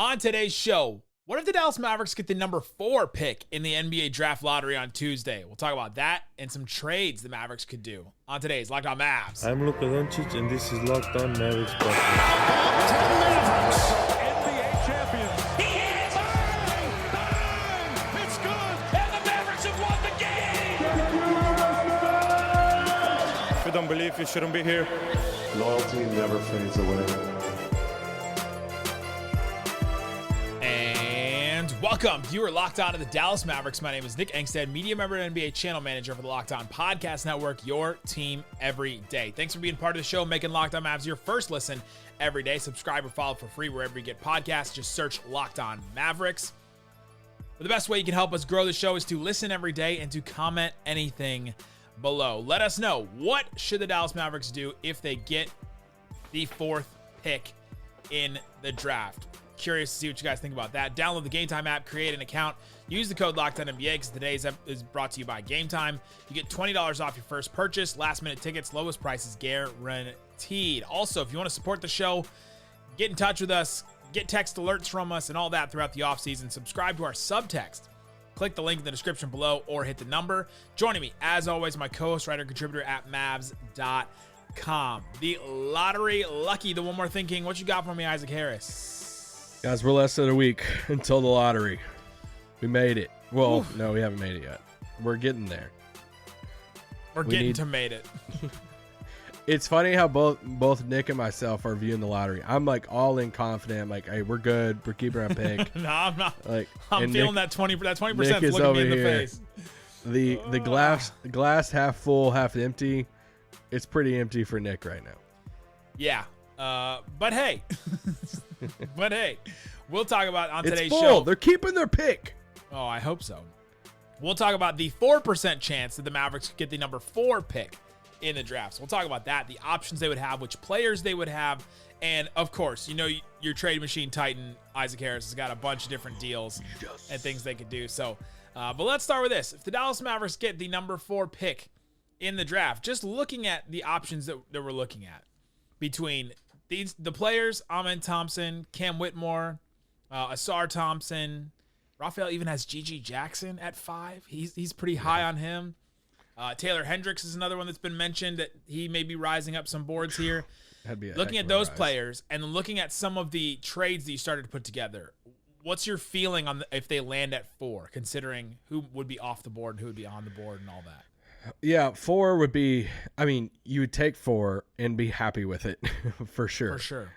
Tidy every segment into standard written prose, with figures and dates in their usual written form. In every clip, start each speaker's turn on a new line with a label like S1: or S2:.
S1: On today's show, what if the Dallas Mavericks get the number 4 pick in the NBA draft lottery on Tuesday? We'll talk about that and some trades the Mavericks could do on today's Locked On Mavs.
S2: I'm Luka Doncic, and this is Locked On Mavericks.
S3: Mavericks, NBA champions. He is Irving! It's good! And the Mavericks have won the game!
S2: If you don't believe, you shouldn't be here.
S4: Loyalty never fades away.
S1: Welcome. You are locked on to the Dallas Mavericks. My name is Nick Angstadt, media member and NBA channel manager for the Locked On Podcast Network, your team every day. Thanks for being part of the show, making Locked On Mavs your first listen every day. Subscribe or follow for free wherever you get podcasts. Just search Locked On Mavericks. But the best way you can help us grow the show is to listen every day and to comment anything below. Let us know, what should the Dallas Mavericks do if they get the 4th pick in the draft? Curious to see what you guys think about that. Download the Game Time app, create an account, use the code LOCKEDONNBA because today's episode is brought to you by Game Time. You get $20 off your first purchase, last minute tickets, lowest prices guaranteed. Also, if you want to support the show, get in touch with us, get text alerts from us and all that throughout the offseason. Subscribe to our subtext. Click the link in the description below or hit the number. Joining me, as always, my co-host, writer, contributor at Mavs.com. The lottery lucky, the one more thinking. What you got for me, Isaac Harris?
S5: Guys, we're less than a week until the lottery. We made it. Well, no, we haven't made it yet. We're getting there.
S1: We're getting to made it.
S5: It's funny how both Nick and myself are viewing the lottery. I'm like all in confident. I'm like, hey, we're good. We're keeping our pick.
S1: No, I'm not.
S5: Like,
S1: I'm feeling
S5: Nick,
S1: that 20%. That 20%
S5: Nick
S1: is
S5: is
S1: looking me in the
S5: over here.
S1: face.
S5: The glass half full, half empty. It's pretty empty for Nick right now.
S1: Yeah. But hey, we'll talk about on today's
S5: It's full.
S1: show.
S5: They're keeping their pick.
S1: Oh, I hope so. We'll talk about the 4% chance that the Mavericks get the number 4 pick in the draft. So we'll talk about that, the options they would have, which players they would have, and of course, you know, your trade machine titan, Isaac Harris, has got a bunch of different deals and things they could do. So, but let's start with this. If the Dallas Mavericks get the number 4 pick in the draft, just looking at the options that we're looking at between the players, Amen Thompson, Cam Whitmore, Ausar Thompson, Raphael even has Gigi Jackson at 5. He's pretty high on him. Taylor Hendricks is another one that's been mentioned that he may be rising up some boards here. Looking at those players and looking at some of the trades that you started to put together, what's your feeling on if they land at 4, considering who would be off the board and who would be on the board and all that?
S5: Yeah, 4 would be, I mean, you would take 4 and be happy with it for sure.
S1: For sure.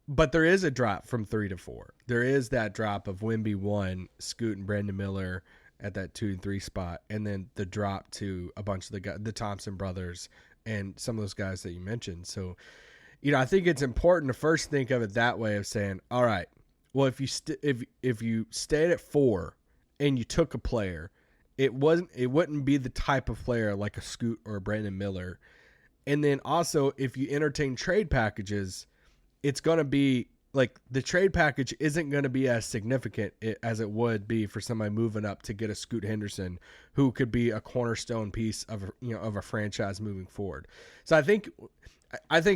S5: But there is a drop from 3 to 4. There is that drop of Wemby 1, Scoot and Brandon Miller at that 2 and 3 spot, and then the drop to a bunch of the Thompson brothers and some of those guys that you mentioned. So, you know, I think it's important to first think of it that way of saying, all right, well, if you stayed at 4 and you took a player, it wouldn't be the type of player like a Scoot or a Brandon Miller. And then also, if you entertain trade packages, it's going to be like the trade package isn't going to be as significant as it would be for somebody moving up to get a Scoot Henderson, who could be a cornerstone piece of a franchise moving forward. So I think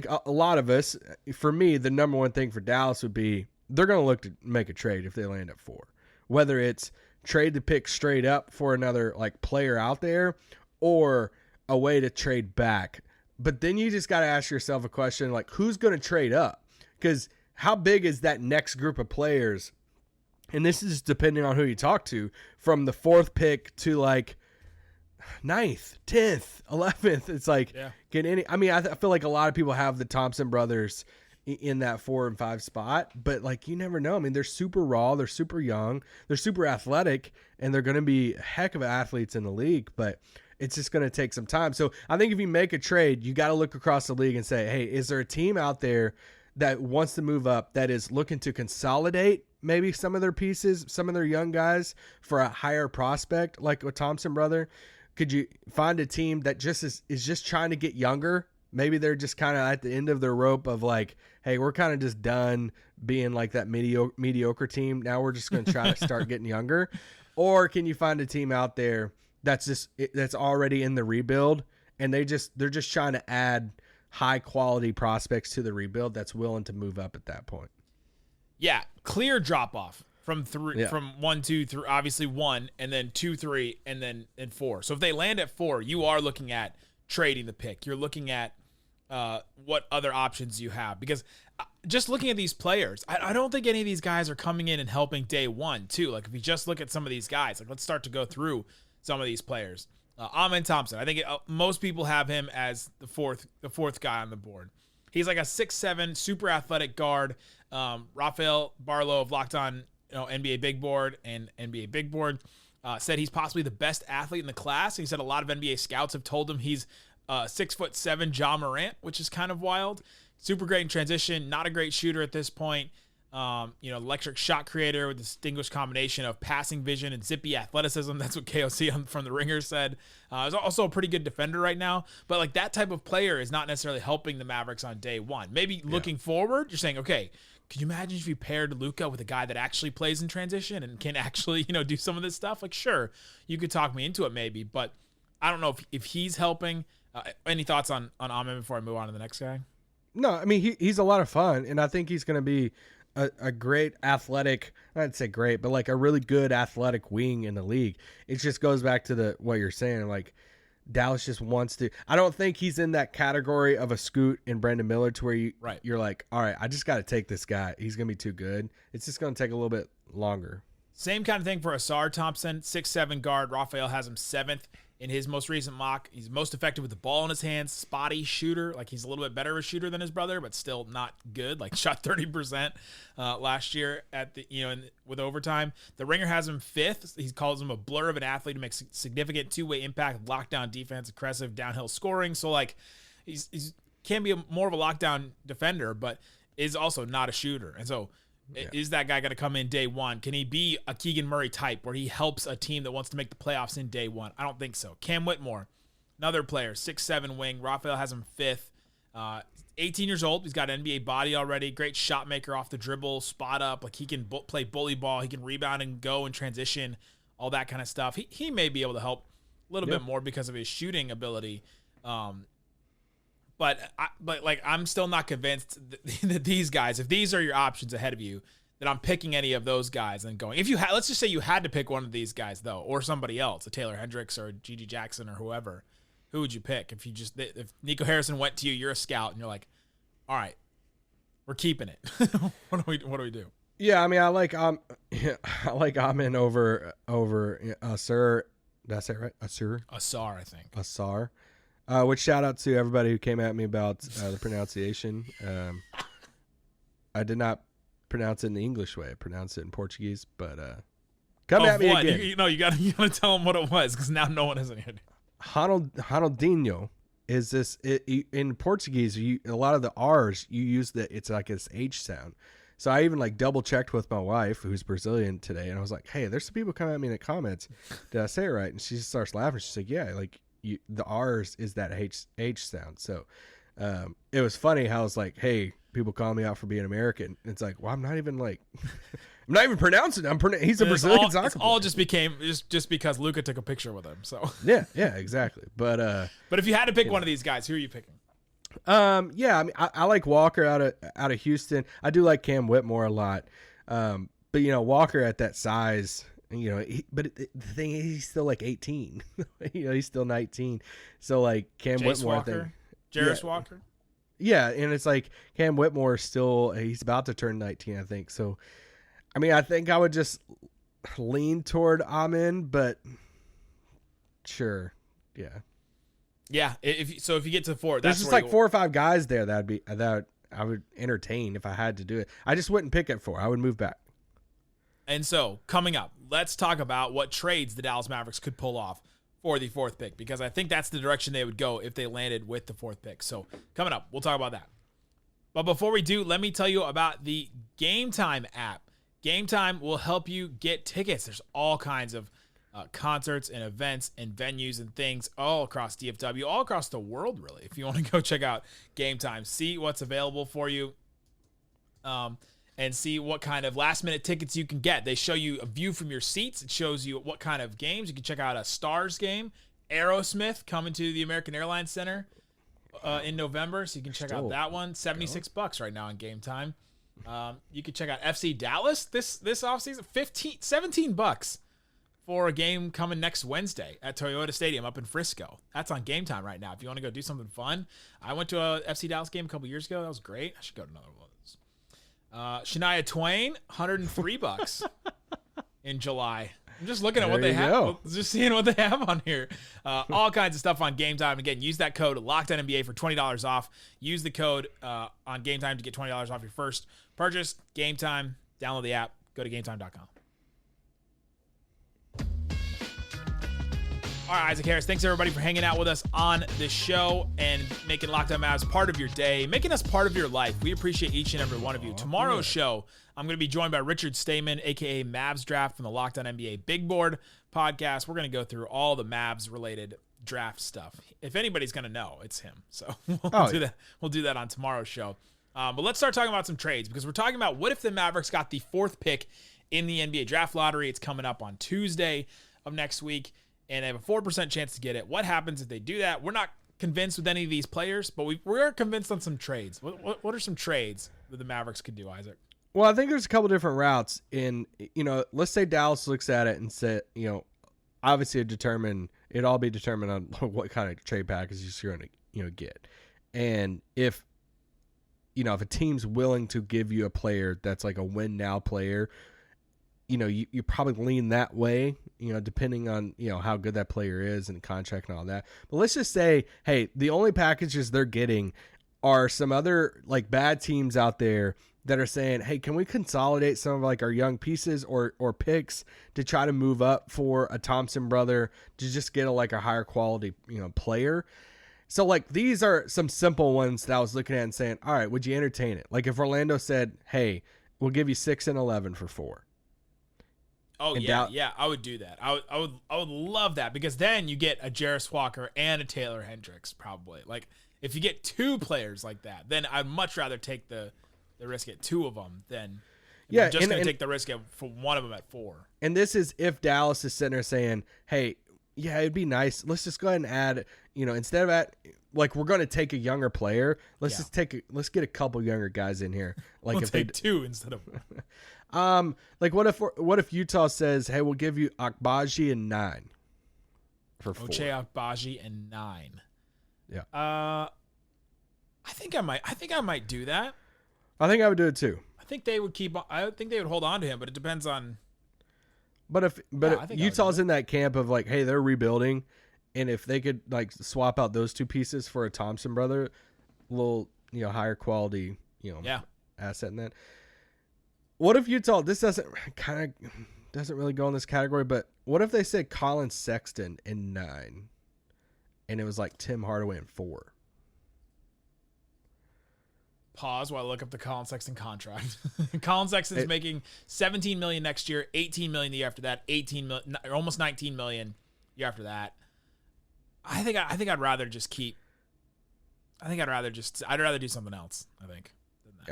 S5: a lot of us, for me, the number one thing for Dallas would be they're going to look to make a trade if they land at 4, whether it's trade the pick straight up for another like player out there or a way to trade back. But then you just got to ask yourself a question like, who's going to trade up? Because how big is that next group of players? And this is depending on who you talk to, from the 4th pick to like 9th, 10th, 11th. It's like, I feel like a lot of people have the Thompson brothers in that 4 and 5 spot, but like, you never know. I mean, they're super raw, they're super young, they're super athletic, and they're going to be a heck of athletes in the league, but it's just going to take some time. So I think if you make a trade, you got to look across the league and say, hey, is there a team out there that wants to move up, that is looking to consolidate maybe some of their pieces, some of their young guys for a higher prospect, like a Thompson brother? Could you find a team that just is just trying to get younger? Maybe they're just kind of at the end of their rope of like, hey, we're kind of just done being like that mediocre team. Now we're just going to try to start getting younger. Or can you find a team out there that's already in the rebuild and they're just trying to add high quality prospects to the rebuild that's willing to move up at that point?
S1: Yeah, clear drop off from 1, 2, 3, obviously 1, and then 2, 3, and then 4. So if they land at 4, you are looking at trading the pick. You're looking at what other options you have, because just looking at these players, I don't think any of these guys are coming in and helping day one too. Like if you just look at some of these guys, like let's start to go through some of these players. Amen Thompson, I think most people have him as the fourth guy on the board. He's like a 6'7", super athletic guard. Rafael Barlow of Locked On NBA Big Board and NBA Big Board said he's possibly the best athlete in the class. He said a lot of NBA scouts have told him he's 6'7" Ja Morant, which is kind of wild. Super great in transition, not a great shooter at this point. Electric shot creator with a distinguished combination of passing vision and zippy athleticism. That's what KOC from the Ringer said. He's also a pretty good defender right now, but like that type of player is not necessarily helping the Mavericks on day one. Maybe looking forward, you're saying, okay, could you imagine if you paired Luka with a guy that actually plays in transition and can actually, do some of this stuff? Like, sure, you could talk me into it maybe, but I don't know if he's helping. Any thoughts on Amen before I move on to the next guy?
S5: No, I mean, he's a lot of fun, and I think he's going to be a great athletic, I'd say great, but like a really good athletic wing in the league. It just goes back to what you're saying, like Dallas just wants to. I don't think he's in that category of a Scoot and Brandon Miller to where you're like, all right, I just got to take this guy. He's going to be too good. It's just going to take a little bit longer. Same
S1: kind of thing for Ausar Thompson, 6'7" guard. Raphael has him 7th in his most recent mock. He's most effective with the ball in his hands, spotty shooter. Like he's a little bit better of a shooter than his brother, but still not good. Like shot 30% last year at with overtime. The Ringer has him 5th. He calls him a blur of an athlete who makes significant two-way impact, lockdown defense, aggressive downhill scoring. So like he's can be more of a lockdown defender, but is also not a shooter. And so is that guy going to come in day one? Can he be a Keegan Murray type where he helps a team that wants to make the playoffs in day one? I don't think so. Cam Whitmore, another player, 6'7" wing. Raphael has him 5th. 18 years old. He's got an NBA body already. Great shot maker off the dribble, spot up. Like he can play bully ball. He can rebound and go and transition, all that kind of stuff. He may be able to help a little bit more because of his shooting ability. But I'm still not convinced that these guys, if these are your options ahead of you, that I'm picking any of those guys and going. If you had, let's just say you had to pick one of these guys though, or somebody else, a Taylor Hendricks or a Gigi Jackson or whoever, who would you pick? If Nico Harrison went to you, you're a scout and you're like, all right, we're keeping it. What do we do?
S5: Yeah, I mean, I like Amen over Ausar. Did I say it right?
S1: Ausar, I think.
S5: Ausar. Which shout out to everybody who came at me about the pronunciation. I did not pronounce it in the English way. I pronounced it in Portuguese, but come at me again.
S1: You gotta tell them what it was, because now no one has any idea.
S5: Ronaldinho is this in Portuguese? A lot of the R's you use it's like this H sound. So I even like double checked with my wife, who's Brazilian today, and I was like, "Hey, there's some people coming at me in the comments. Did I say it right?" And she just starts laughing. She's like, "Yeah, like." The R's is that H sound. So it was funny how it's like, hey, people call me out for being American. It's like, well, I'm not even pronouncing it. He's a Brazilian soccer player.
S1: All just became just because Luka took a picture with him. So
S5: yeah, exactly. But
S1: if you had to pick one of these guys, who are you picking?
S5: I mean, I like Walker out of Houston. I do like Cam Whitmore a lot. But Walker at that size. But the thing is, he's still like 18. He's still 19. So like Cam Whitmore,
S1: Walker, Jarris Walker.
S5: Yeah, and it's like Cam Whitmore he's about to turn 19, I think. So, I mean, I think I would just lean toward Amen, but sure, yeah.
S1: Yeah, if you get to 4,
S5: there's just like 4 or 5 guys there that I would entertain if I had to do it. I just wouldn't pick at 4. I would move back.
S1: And so, coming up, let's talk about what trades the Dallas Mavericks could pull off for the 4th pick, because I think that's the direction they would go if they landed with the 4th pick. So, coming up, we'll talk about that. But before we do, let me tell you about the Game Time app. Game Time will help you get tickets. There's all kinds of concerts and events and venues and things all across DFW, all across the world, really. If you want to go check out Game Time, see what's available for you. And see what kind of last-minute tickets you can get. They show you a view from your seats. It shows you what kind of games. You can check out a Stars game. Aerosmith coming to the American Airlines Center in November, so you can check out that one. $76 right now in Game Time. You can check out FC Dallas this offseason. $17 for a game coming next Wednesday at Toyota Stadium up in Frisco. That's on Game Time right now. If you want to go do something fun. I went to a FC Dallas game a couple years ago. That was great. I should go to another one of those. Shania Twain, $103 in July. I'm just looking at what they have. Just seeing what they have on here. All kinds of stuff on Game Time. Again, use that code LOCKEDONNBA for $20 off. Use the code on Game Time to get $20 off your first purchase. Game Time. Download the app. Go to GameTime.com. All right, Isaac Harris, thanks everybody for hanging out with us on the show and making Locked On Mavs part of your day, making us part of your life. We appreciate each and every one of you. Tomorrow's show, I'm going to be joined by Richard Stamen, a.k.a. Mavs Draft from the Locked On NBA Big Board podcast. We're going to go through all the Mavs-related draft stuff. If anybody's going to know, it's him. So we'll do that on tomorrow's show. But let's start talking about some trades because we're talking about what if the Mavericks got the 4th pick in the NBA draft lottery. It's coming up on Tuesday of next week. And they have a 4% chance to get it. What happens if they do that? We're not convinced with any of these players, but we're convinced on some trades. What are some trades that the Mavericks could do, Isaac?
S5: Well, I think there's a couple different routes. Let's say Dallas looks at it and said, obviously it'd all be determined on what kind of trade packages you're going to get. And if a team's willing to give you a player that's like a win now player, you probably lean that way, depending on, how good that player is and contract and all that. But let's just say, hey, the only packages they're getting are some other like bad teams out there that are saying, hey, can we consolidate some of like our young pieces or picks to try to move up for a Thompson brother to just get a higher quality, player. So like these are some simple ones that I was looking at and saying, all right, would you entertain it? Like if Orlando said, hey, we'll give you 6 and 11 for 4.
S1: Oh, yeah, I would do that. I would love that because then you get a Jarris Walker and a Taylor Hendricks probably. Like if you get 2 players like that, then I'd much rather take the risk at 2 of them than I'm just going to take the risk for one of them at 4.
S5: And this is if Dallas is sitting there saying, hey, yeah, it'd be nice. Let's just go ahead and add, instead of we're going to take a younger player, let's get a couple younger guys in here. Like
S1: we'll take 2 instead of
S5: what if Utah says, hey, we'll give you Akbaji and 9 for 4.
S1: Ochai Akbaji and 9.
S5: Yeah.
S1: I think I might do that.
S5: I think I would do it too.
S1: I think they would hold on to him, but it depends on.
S5: But if Utah's in that camp of like, hey, they're rebuilding, and if they could like swap out those 2 pieces for a Thompson brother, a little higher quality asset in that. What if Utah? This doesn't really go in this category, but what if they said Colin Sexton in 9, and it was like Tim Hardaway in 4?
S1: Pause while I look up the Colin Sexton contract. Colin Sexton's making $17 million next year, $18 million the year after that, $18 million, or almost $19 million the year after that. I'd rather just keep. I'd rather do something else.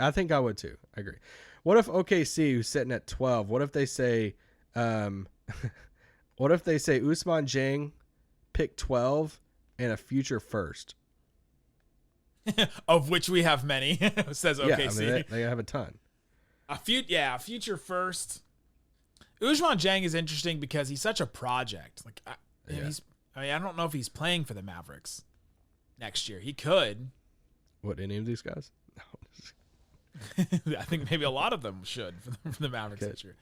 S5: I think I would too. I agree. What if OKC, who's sitting at 12? What if they say, Ousmane Dieng, pick 12 and a future first?
S1: Of which we have many, says OKC.
S5: Yeah, I mean, they have a ton.
S1: A future first. Ousmane Dieng is interesting because he's such a project. Like, I don't know if he's playing for the Mavericks next year. He could.
S5: What, any of these guys? No.
S1: I think maybe a lot of them should for the Mavericks this year.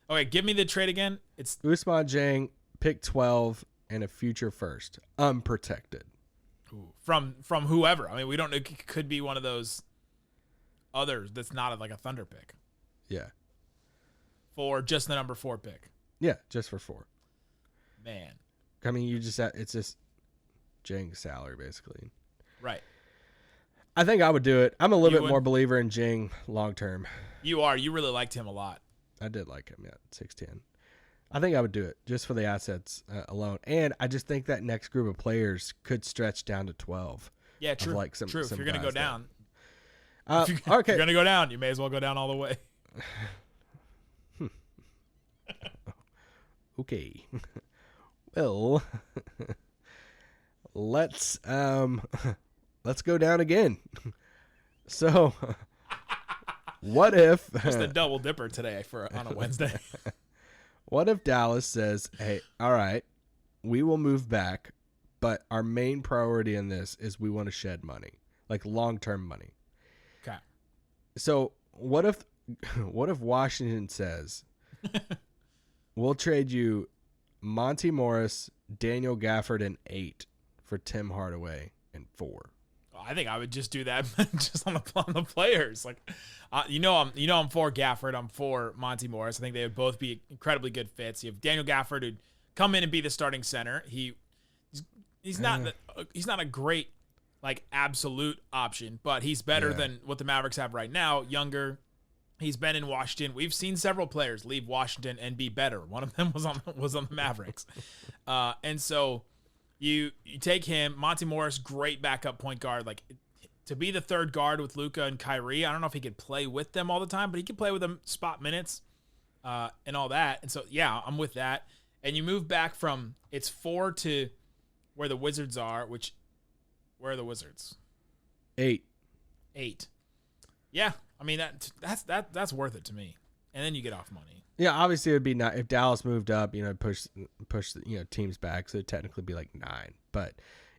S1: Okay, give me the trade again. It's
S5: Ousmane Dieng, pick 12 and a future first, unprotected.
S1: Ooh, from whoever. I mean, we don't know. It could be one of those others that's not like a Thunder pick.
S5: Yeah.
S1: For just the number 4 pick.
S5: Yeah, just for 4.
S1: Man.
S5: I mean, it's just Dieng's salary basically.
S1: Right.
S5: I think I would do it. I'm a little bit more believer in Dieng long term.
S1: You are. You really liked him a lot.
S5: I did like him, 6'10". I think I would do it just for the assets alone. And I just think that next group of players could stretch down to 12.
S1: Yeah, true. True. If you're going to go down. If you're going to go down, you may as well go down all the way.
S5: Okay. Well, let's go down again. So What if
S1: Just a double dipper today on a Wednesday.
S5: What if Dallas says, hey, all right, we will move back, but our main priority in this is we want to shed money, like long-term money.
S1: Okay.
S5: So what if Washington says, we'll trade you Monty Morris, Daniel Gafford, and 8 for Tim Hardaway and 4?
S1: I think I would just do that just on the players. Like, I'm for Gafford. I'm for Monty Morris. I think they would both be incredibly good fits. You have Daniel Gafford who'd come in and be the starting center. He's not a great like absolute option, but he's better than what the Mavericks have right now. Younger. He's been in Washington. We've seen several players leave Washington and be better. One of them was on the Mavericks. And so you take him, Monty Morris, great backup point guard. Like to be the third guard with Luka and Kyrie. I don't know if he could play with them all the time, but he could play with them spot minutes and all that. And so, yeah, I'm with that. And you move back from it's 4 to where the Wizards are, where are the Wizards?
S5: 8.
S1: Yeah. I mean, that's worth it to me. And then you get off money.
S5: Yeah, obviously it would be not if Dallas moved up, push teams back, so it'd technically be like 9. But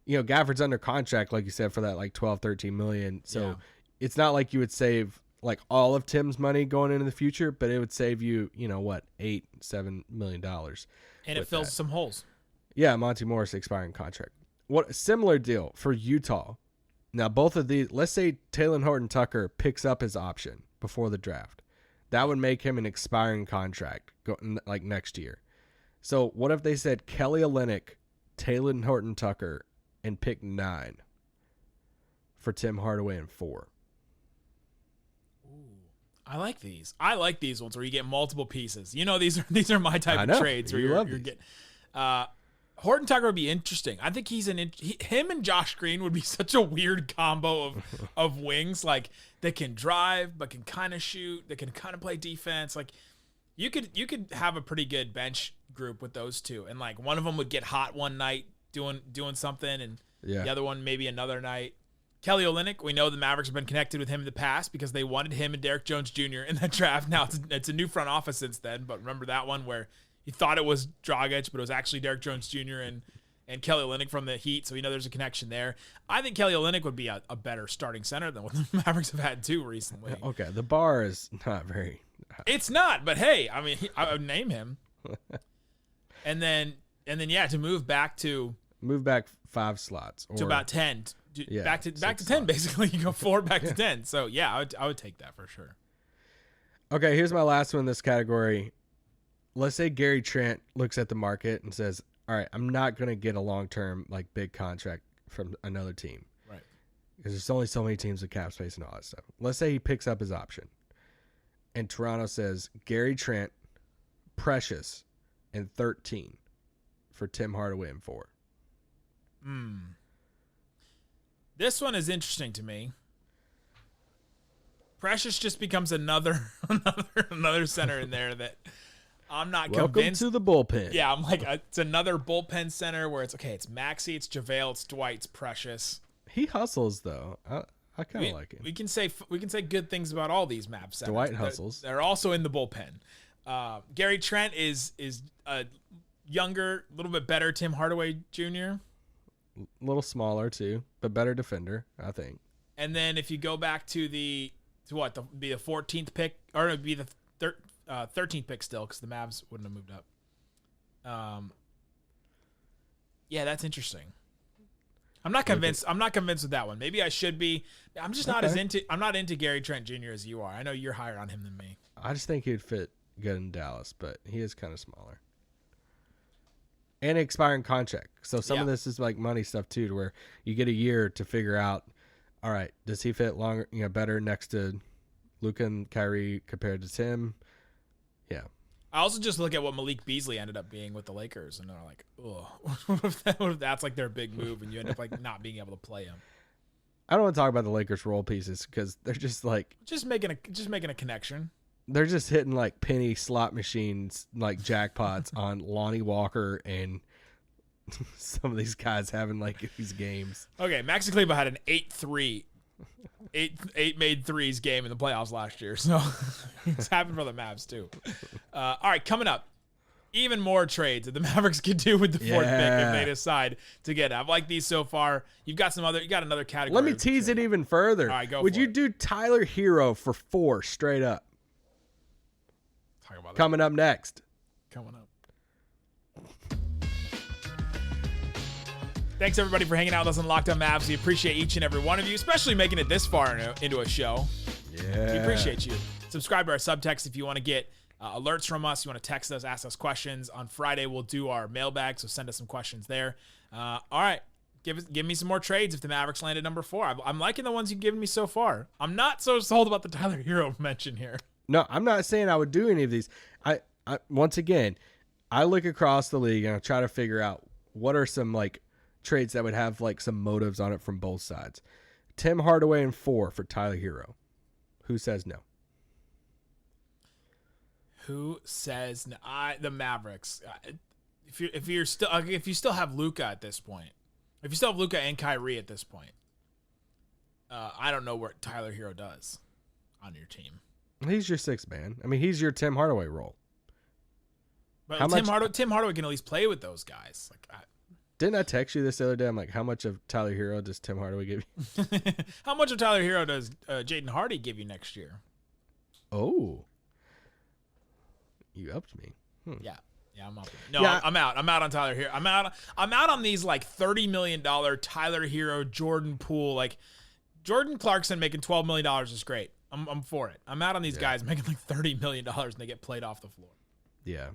S5: Gafford's under contract, like you said, for that like 12, 13 million. So it's not like you would save like all of Tim's money going into the future, but it would save you, $8-7 million.
S1: And it fills some holes.
S5: Yeah, Monty Morris expiring contract. What similar deal for Utah? Now, both of these, let's say Taylor Horton Tucker picks up his option before the draft. That would make him an expiring contract like next year. So what if they said Kelly Olynyk, Taylor Horton Tucker, and pick 9 for Tim Hardaway and 4?
S1: Ooh, I like these. I like these ones where you get multiple pieces. These are my type of trades where you're getting. Horton Tucker would be interesting. I think him and Josh Green would be such a weird combo of wings, like they can drive but can kind of shoot, they can kind of play defense. Like you could have a pretty good bench group with those two, and like one of them would get hot one night doing something, and the other one maybe another night. Kelly Olynyk, we know the Mavericks have been connected with him in the past because they wanted him and Derek Jones Jr. in that draft. Now it's a new front office since then, but remember that one where he thought it was Dragic, but it was actually Derek Jones Jr. and Kelly Olynyk from the Heat, so we know there's a connection there. I think Kelly Olynyk would be a better starting center than what the Mavericks have had too recently.
S5: Okay, the bar is not very.
S1: It's not, but hey, I mean, I would name him. and then to move back
S5: 5 slots
S1: to about 10. Back to 10 slots. Basically. You go 4 back to 10. So yeah, I would take that for sure.
S5: Okay, here's my last one in this category. Let's say Gary Trent looks at the market and says, all right, I'm not going to get a long-term, like, big contract from another team.
S1: Right.
S5: Because there's only so many teams with cap space and all that stuff. Let's say he picks up his option. And Toronto says, Gary Trent, Precious, and 13 for Tim Hardaway and 4.
S1: This one is interesting to me. Precious just becomes another center in there that I'm not convinced.
S5: Welcome to the bullpen.
S1: Yeah, I'm like, it's another bullpen center where it's okay. It's Maxey, it's JaVale, it's Dwight, it's Precious.
S5: He hustles though. I kind of like him.
S1: We can say good things about all these Mavs centers.
S5: Dwight hustles.
S1: They're also in the bullpen. Gary Trent is a younger, a little bit better Tim Hardaway Jr.
S5: A little smaller too, but better defender, I think.
S1: And then if you go back to the 14th pick, or it'd be the 13th pick still, because the Mavs wouldn't have moved up. Yeah, that's interesting. I'm not convinced. I'm not convinced with that one. Maybe I should be. I'm just not I'm not into Gary Trent Jr. as you are. I know you're higher on him than me.
S5: I just think he'd fit good in Dallas, but he is kind of smaller. And expiring contract. So some of this is like money stuff too, to where you get a year to figure out, all right, does he fit longer, better next to Luka and Kyrie compared to Tim? Yeah.
S1: I also just look at what Malik Beasley ended up being with the Lakers, and they're like, oh, what if that's like their big move, and you end up like not being able to play him.
S5: I don't want to talk about the Lakers role pieces because they're just like
S1: making a connection.
S5: They're just hitting like penny slot machines, like jackpots on Lonnie Walker and some of these guys having like these games.
S1: Okay, Maxi Kleber had an 8-3 eight made threes game in the playoffs last year. So it's happened for the Mavs too. All right, coming up, even more trades that the Mavericks could do with the fourth pick if they decide to get it. I've liked these so far. You got another category.
S5: Let me tease it even further.
S1: All right, go
S5: Would
S1: for
S5: you
S1: it.
S5: do Tyler Hero for 4 straight up?
S1: Talk about that.
S5: Coming up next.
S1: Coming up. Thanks, everybody, for hanging out with us on Locked On Mavs. We appreciate each and every one of you, especially making it this far into a show.
S5: Yeah.
S1: We appreciate you. Subscribe to our subtext if you want to get alerts from us. You want to text us, ask us questions. On Friday, we'll do our mailbag, so send us some questions there. All right. Give me some more trades if the Mavericks landed number 4. I'm liking the ones you've given me so far. I'm not so sold about the Tyler Hero mention here.
S5: No, I'm not saying I would do any of these. I once again, I look across the league and I try to figure out what are some like trades that would have like some motives on it from both sides. Tim Hardaway and 4 for Tyler Hero. Who says no?
S1: Who says no? The Mavericks? If you still have Luka at this point, if you still have Luka and Kyrie at this point, I don't know what Tyler Hero does on your team.
S5: He's your 6th man. I mean, he's your Tim Hardaway role.
S1: But Tim Hardaway can at least play with those guys.
S5: Didn't I text you this the other day? I'm like, how much of Tyler Hero does Tim Hardaway give you?
S1: How much of Tyler Hero does Jaden Hardy give you next year?
S5: Oh. You upped me.
S1: Yeah, I'm up. No, yeah. I'm out. I'm out on Tyler Hero. I'm out on these like $30 million Tyler Hero, Jordan Poole. Like Jordan Clarkson making $12 million is great. I'm for it. I'm out on these guys making like $30 million and they get played off the floor.
S5: Yeah.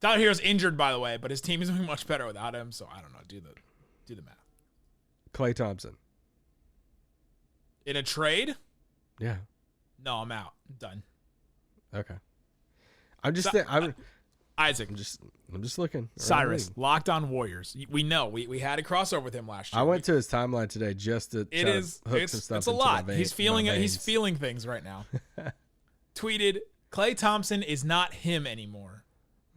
S1: Tyler Hero's injured, by the way, but his team is doing much better without him. So I don't know. Do the math.
S5: Klay Thompson.
S1: In a trade?
S5: Yeah.
S1: No, I'm out. I'm done.
S5: Okay. I'm just
S1: Isaac.
S5: I'm just looking.
S1: Cyrus, Locked On Warriors. We know we had a crossover with him last year.
S5: I went to his timeline today just to hook some stuff.
S1: It's a lot. He's feeling things right now. Tweeted, Klay Thompson is not him anymore.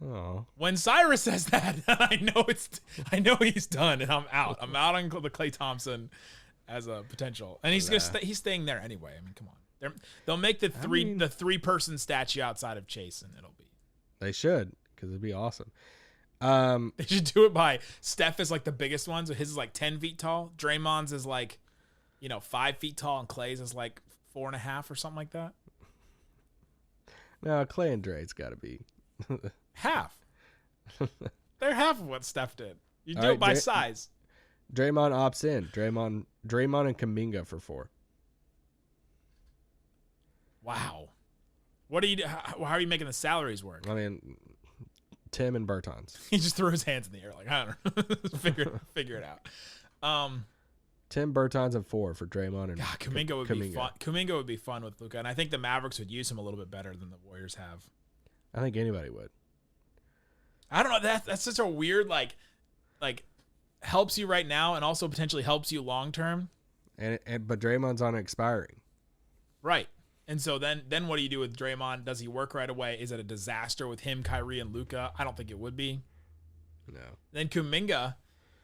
S5: Oh.
S1: When Cyrus says that, I know he's done, and I'm out. I'm out on the Klay Thompson as a potential, and he's he's staying there anyway. I mean, come on. They'll make the 3-person statue outside of Chase, and it'll be.
S5: They should, because it'd be awesome.
S1: They should do it by Steph is like the biggest one, so his is like 10 feet tall. Draymond's is like, 5 feet tall, and Klay's is like 4.5 or something like that.
S5: No, Klay and Dre's got to be
S1: half. They're half of what Steph did. You do it by size.
S5: Draymond opts in. Draymond and Kuminga for 4.
S1: Wow. What do you do? How are you making the salaries work?
S5: I mean, Tim and Bertans.
S1: He just threw his hands in the air like, I don't know. figure it out.
S5: Tim Bertans and 4 for Draymond and
S1: Kuminga would be fun. Kuminga would be fun with Luka, and I think the Mavericks would use him a little bit better than the Warriors have.
S5: I think anybody would.
S1: I don't know. That's such a weird like helps you right now and also potentially helps you long term.
S5: But Draymond's on expiring.
S1: Right. And so then what do you do with Draymond? Does he work right away? Is it a disaster with him, Kyrie, and Luka? I don't think it would be.
S5: No.
S1: Then Kuminga,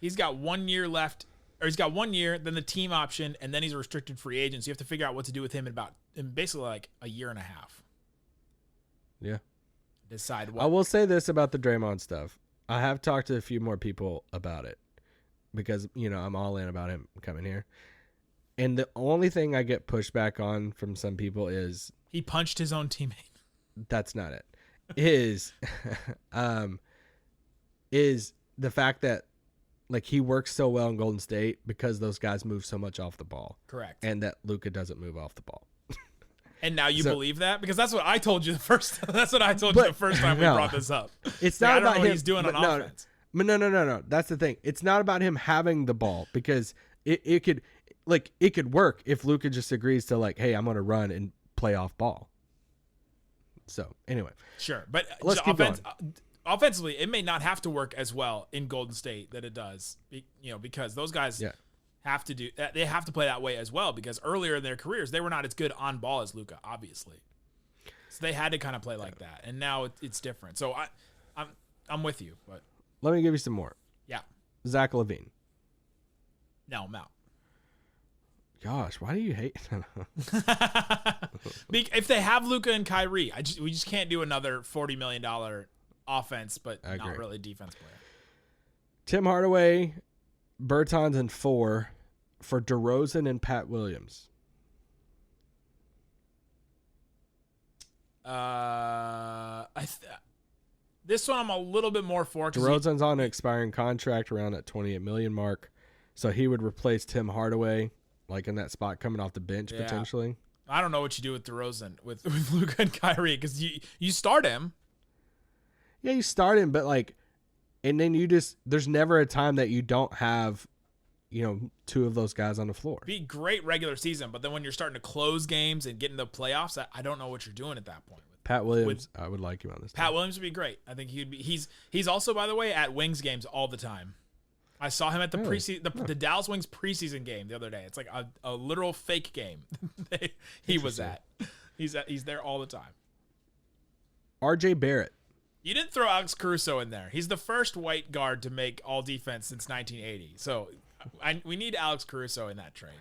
S1: he's got 1 year left, or he's got 1 year, then the team option, and then he's a restricted free agent. So you have to figure out what to do with him in basically like a year and a half.
S5: Yeah.
S1: Decide what.
S5: I will say this about the Draymond stuff. I have talked to a few more people about it because, I'm all in about him coming here. And the only thing I get pushed back on from some people is
S1: he punched his own teammate.
S5: That's not it. Is the fact that like he works so well in Golden State because those guys move so much off the ball.
S1: Correct.
S5: And that Luka doesn't move off the ball.
S1: And now you believe that? Because that's what I told you the first time we brought this up.
S5: It's not about
S1: him. What he's doing on offense.
S5: No. That's the thing. It's not about him having the ball because it could work if Luka just agrees to like, hey, I'm going to run and play off ball. So anyway,
S1: sure. But
S5: let's keep going.
S1: Offensively, it may not have to work as well in Golden State that it does, because those guys have to play that way as well because earlier in their careers, they were not as good on ball as Luka, obviously. So they had to kind of play like that. And now it's different. So I'm with you, but
S5: let me give you some more.
S1: Yeah.
S5: Zach LaVine.
S1: No, I'm out.
S5: Gosh, why do you hate?
S1: If they have Luka and Kyrie, we just can't do another $40 million offense, but not really defense player.
S5: Tim Hardaway, Bertans, and 4 for DeRozan and Pat Williams.
S1: This one I'm a little bit more for.
S5: DeRozan's on an expiring contract around that $28 million mark, so he would replace Tim Hardaway, like in that spot coming off the bench potentially.
S1: I don't know what you do with DeRozan with Luka and Kyrie because you start him.
S5: Yeah, you start him, but like, and then there's never a time that you don't have, two of those guys on the floor. Be
S1: great regular season, but then when you're starting to close games and get into the playoffs, I don't know what you're doing at that point.
S5: Pat Williams, I would like him on this.
S1: Pat Williams would be great. I think he'd be. He's also, by the way, at Wings games all the time. I saw him at the the Dallas Wings preseason game the other day. It's like a literal fake game. He was at. He's there all the time.
S5: R.J. Barrett.
S1: You didn't throw Alex Caruso in there. He's the first white guard to make all defense since 1980. So we need Alex Caruso in that train.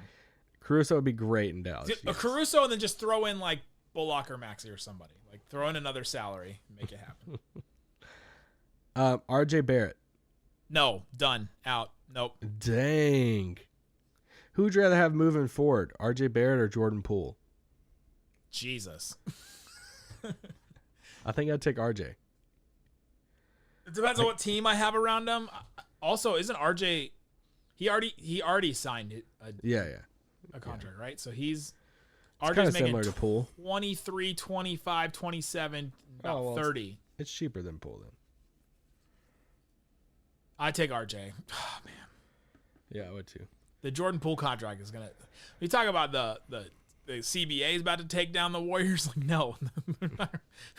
S1: Caruso would be great in Dallas. Caruso, and then just throw in like Bullock or Maxey or somebody. Like throw in another salary, make it happen. R.J. Barrett. No, done, out, nope. Dang. Who would you rather have moving forward, R.J. Barrett or Jordan Poole? Jesus. I think I'd take R.J. It depends on what team I have around him. Also, isn't R.J. He already signed a contract, right? So he's RJ's making similar to Poole. 23, 25, 27, about 30. It's cheaper than Poole then. I take RJ. Oh, man. Yeah, I would too. The Jordan Poole contract is gonna. We talk about the CBA is about to take down the Warriors. Like no,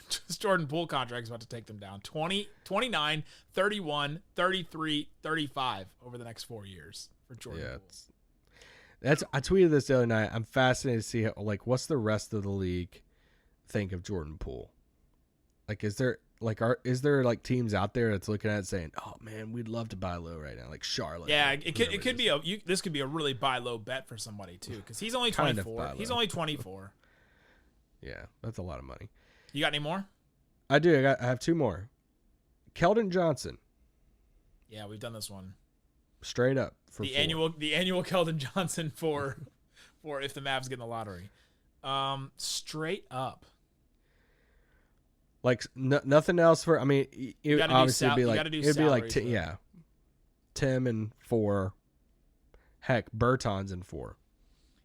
S1: just Jordan Poole contract is about to take them down. 20, 29, 31, 33, 35 over the next 4 years for Jordan Poole. I tweeted this the other night. I'm fascinated to see how, what's the rest of the league think of Jordan Poole. Is there teams out there that's looking at it saying, "Oh man, we'd love to buy low right now," like Charlotte? Yeah, it could be this could be a really buy low bet for somebody too, because he's only 24. He's only 24. Yeah, that's a lot of money. You got any more? I do. I have 2 more. Keldon Johnson. Yeah, we've done this one. Straight up for the 4. annual Keldon Johnson for if the Mavs get in the lottery. Straight up. Nothing else for. I mean, it obviously be it'd be like Tim and 4. Heck, Bertans and 4.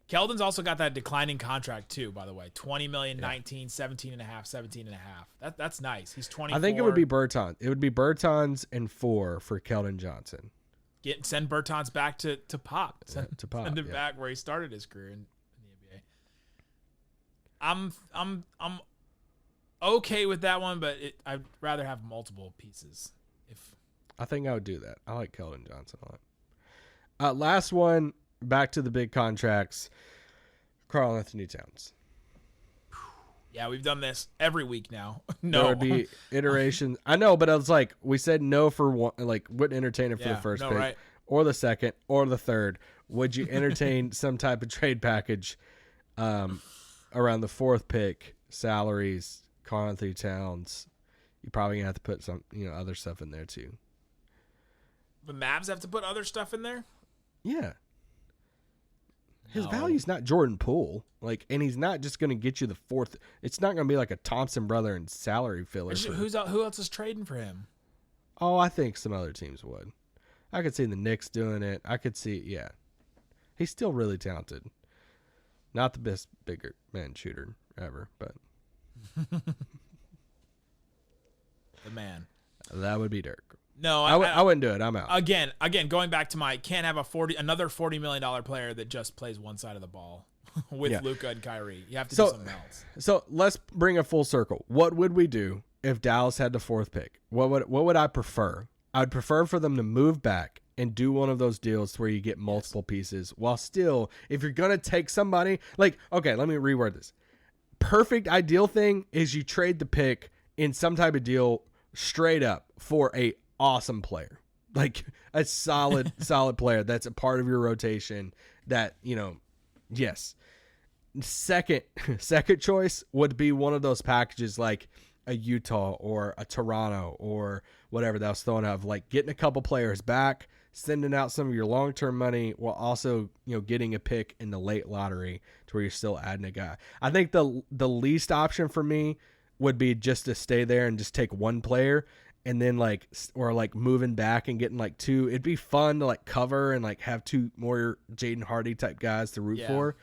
S1: Keldon's also got that declining contract too, by the way. 20 million, 19, 17 and a half, 17 and a half. That's nice. He's 24. I think it would be Bertans. It would be Bertans and 4 for Keldon Johnson. Send Bertans back to Pop. Send him back where he started his career in the NBA. I'm okay with that one, but I'd rather have multiple pieces. I think I would do that. I like Keldon Johnson a lot. Last one, back to the big contracts. Karl-Anthony Towns. Yeah, we've done this every week now. No, there would be iterations. I know, but I was like, we said no for one. Wouldn't entertain it for the first pick, right, or the second, or the third. Would you entertain some type of trade package around the 4th pick? Salaries. Karl-Anthony Towns, you're probably gonna have to put some, other stuff in there too. The Mavs have to put other stuff in there. Yeah, his value's not Jordan Poole, and he's not just gonna get you the 4th. It's not gonna be like a Thompson brother and salary filler. Who else is trading for him? Oh, I think some other teams would. I could see the Knicks doing it. I could see, he's still really talented. Not the best bigger man shooter ever, but. The man. That would be Dirk. No, I wouldn't do it. I'm out. Again, going back to can't have another $40 million player that just plays one side of the ball with Luka and Kyrie. You have to do something else. So let's bring it full circle. What would we do if Dallas had the 4th pick? What would I prefer? I'd prefer for them to move back and do one of those deals where you get multiple pieces while still, if you're going to take somebody, okay, let me reword this. Perfect ideal thing is you trade the pick in some type of deal straight up for a awesome player, a solid player that's a part of your rotation that
S5: Yes. Second choice would be one of those packages like a Utah or a Toronto or whatever that was thrown out of, like getting a couple players back, sending out some of your long-term money while also, getting a pick in the late lottery to where you're still adding a guy. I think the least option for me would be just to stay there and just take one player and then or moving back and getting like two. It'd be fun to like cover and like have two more Jaden Hardy type guys to root for.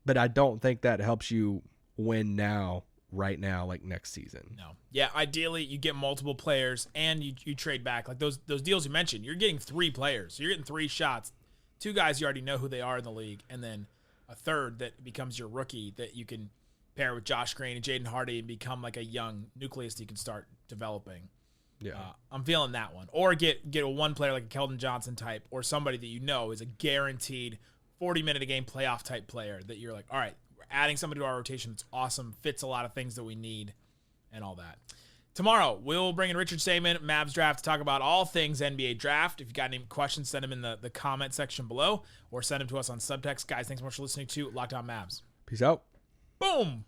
S5: But I don't think that helps you win right now, like next season.
S1: No. Yeah, ideally you get multiple players and you trade back. Like those deals you mentioned, you're getting 3 players. So you're getting 3 shots. 2 guys you already know who they are in the league, and then a third that becomes your rookie that you can pair with Josh Green and Jaden Hardy and become like a young nucleus that you can start developing.
S5: Yeah.
S1: I'm feeling that one. Or get a one player like a Keldon Johnson type, or somebody that you know is a guaranteed 40-minute-a-game playoff type player that you're like, all right, we're adding somebody to our rotation that's awesome, fits a lot of things that we need, and all that. Tomorrow, we'll bring in Richard Saman, Mavs Draft, to talk about all things NBA Draft. If you got any questions, send them in the comment section below, or send them to us on Subtext. Guys, thanks so much for listening to Locked On Mavs.
S5: Peace out.
S1: Boom!